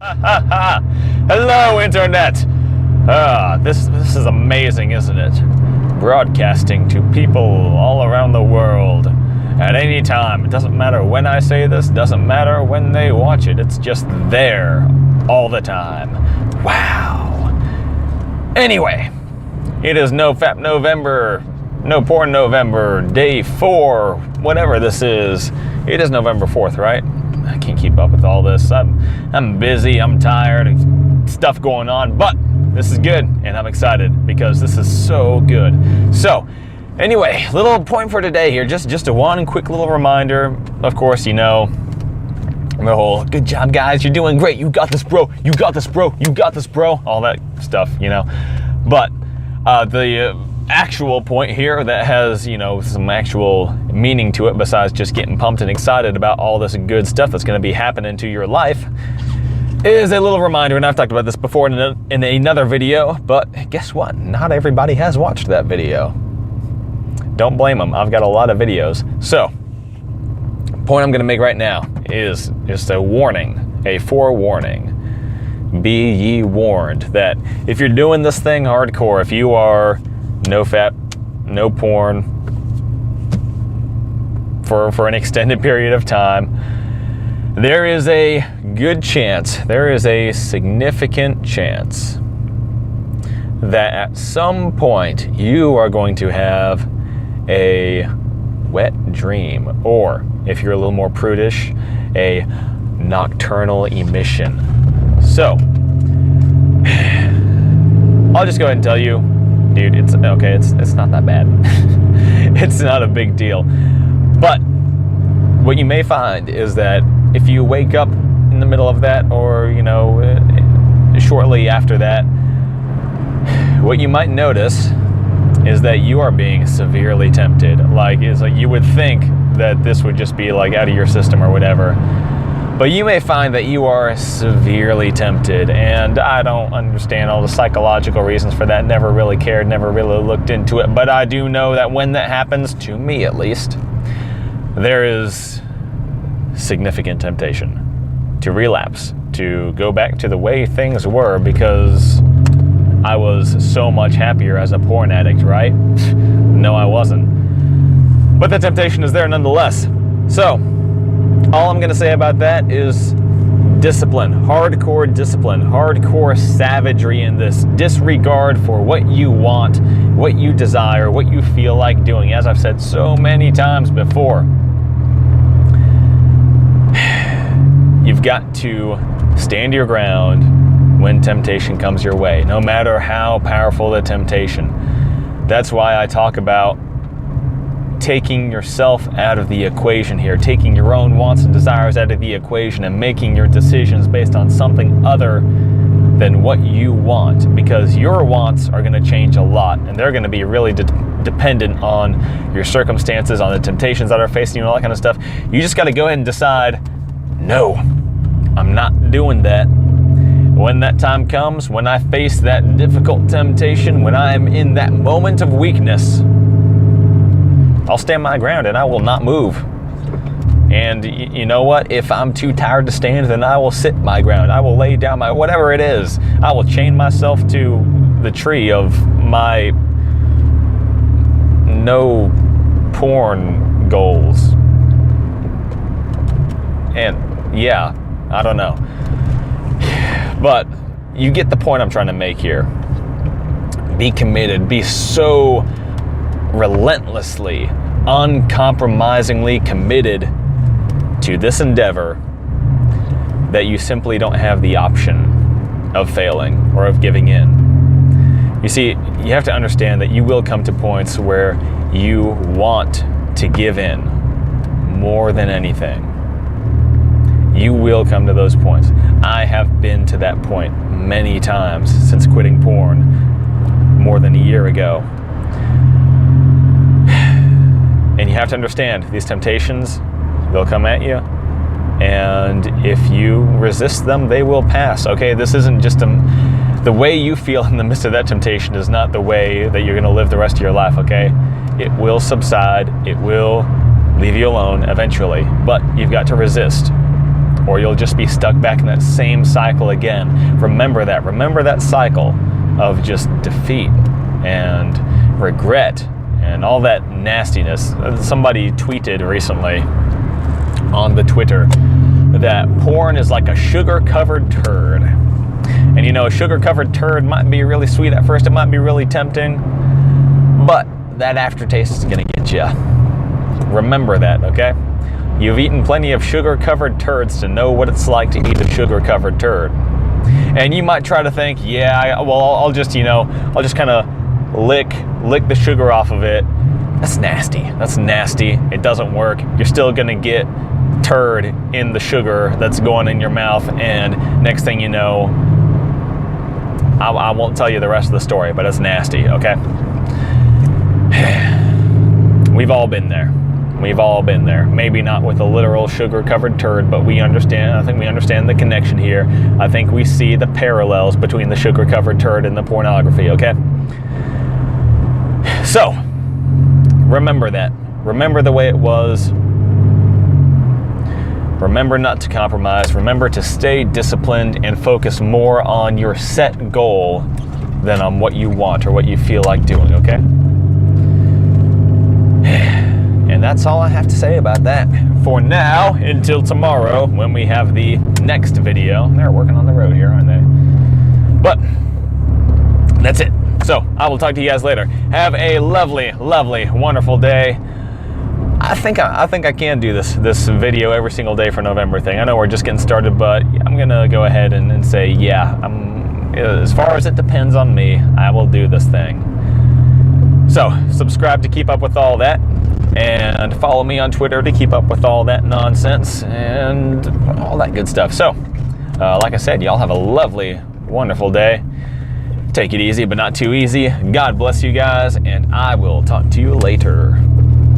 Hello, Internet! This is amazing, isn't it? Broadcasting to people all around the world at any time. It doesn't matter when I say this, doesn't matter when they watch it. It's just there all the time. Wow. Anyway, it is Nofap November, No Porn November, day 4, whatever this is. It is November 4th, right? I can't keep up with all this. I'm busy, I'm tired, stuff going on, but this is good, and I'm excited because this is so good. So, anyway, little point for today here, just a one quick little reminder. Of course, you know, the whole, good job guys, you're doing great, you got this bro, you got this bro, you got this bro, all that stuff, you know. But the actual point here that has, you know, some actual meaning to it besides just getting pumped and excited about all this good stuff that's going to be happening to your life is a little reminder. And I've talked about this before in another video, but guess what? Not everybody has watched that video. Don't blame them. I've got a lot of videos. So, point I'm going to make right now is just a warning, a forewarning. Be ye warned that if you're doing this thing hardcore, if you are Nofap, no porn for an extended period of time, there is a good chance, there is a significant chance that at some point you are going to have a wet dream, or if you're a little more prudish, a nocturnal emission. So, I'll just go ahead and tell you, dude, it's okay, it's not that bad. It's not a big deal. But what you may find is that if you wake up in the middle of that, or, you know, shortly after that, what you might notice is that you are being severely tempted. Like, it's like you would think that this would just be like out of your system or whatever. But you may find that you are severely tempted, and I don't understand all the psychological reasons for that. Never really cared, never really looked into it. But I do know that when that happens, to me at least, there is significant temptation to relapse, to go back to the way things were, because I was so much happier as a porn addict, right? No, I wasn't. But the temptation is there nonetheless. So, all I'm going to say about that is discipline, hardcore savagery in this, disregard for what you want, what you desire, what you feel like doing. As I've said so many times before, you've got to stand your ground when temptation comes your way, no matter how powerful the temptation. That's why I talk about taking yourself out of the equation here, taking your own wants and desires out of the equation and making your decisions based on something other than what you want, because your wants are going to change a lot, and they're going to be really dependent on your circumstances, on the temptations that are facing you, and all that kind of stuff. You just got to go ahead and decide, no, I'm not doing that. When that time comes, when I face that difficult temptation, when I am in that moment of weakness, I'll stand my ground and I will not move. And you know what? If I'm too tired to stand, then I will sit my ground. I will lay down my, whatever it is. I will chain myself to the tree of my no porn goals. And yeah, I don't know. But you get the point I'm trying to make here. Be committed. Be so relentlessly, uncompromisingly committed to this endeavor that you simply don't have the option of failing or of giving in. You see, you have to understand that you will come to points where you want to give in more than anything. You will come to those points. I have been to that point many times since quitting porn more than a year ago. And you have to understand, these temptations, they'll come at you, and if you resist them, they will pass. Okay, this isn't just the way you feel in the midst of that temptation is not the way that you're going to live the rest of your life, okay? It will subside, it will leave you alone eventually, but you've got to resist. or you'll just be stuck back in that same cycle again. Remember that. Remember that cycle of just defeat and regret and all that nastiness. Somebody tweeted recently on the Twitter that porn is like a sugar-covered turd. And you know, a sugar-covered turd might be really sweet at first, it might be really tempting, but that aftertaste is gonna get you. Remember that, okay? You've eaten plenty of sugar-covered turds to know what it's like to eat a sugar-covered turd. And you might try to think, yeah, well, I'll just kind of lick the sugar off of it. That's nasty. That's nasty. It doesn't work. You're still gonna get turd in the sugar that's going in your mouth, and next thing you know, I won't tell you the rest of the story, but it's nasty, okay? We've all been there. We've all been there. Maybe not with a literal sugar-covered turd, but we understand. I think we understand the connection here. I think we see the parallels between the sugar-covered turd and the pornography, okay? So, remember that. Remember the way it was. Remember not to compromise. Remember to stay disciplined and focus more on your set goal than on what you want or what you feel like doing, okay? And that's all I have to say about that for now, until tomorrow when we have the next video. They're working on the road here, aren't they? But that's it. So I will talk to you guys later. Have a lovely, lovely, wonderful day. I think I can do this video every single day for November thing. I know we're just getting started, but I'm gonna go ahead and say, yeah, as far as it depends on me, I will do this thing. So subscribe to keep up with all that, and follow me on Twitter to keep up with all that nonsense and all that good stuff. So like I said, y'all have a lovely, wonderful day. Take it easy, but not too easy. God bless you guys, and I will talk to you later.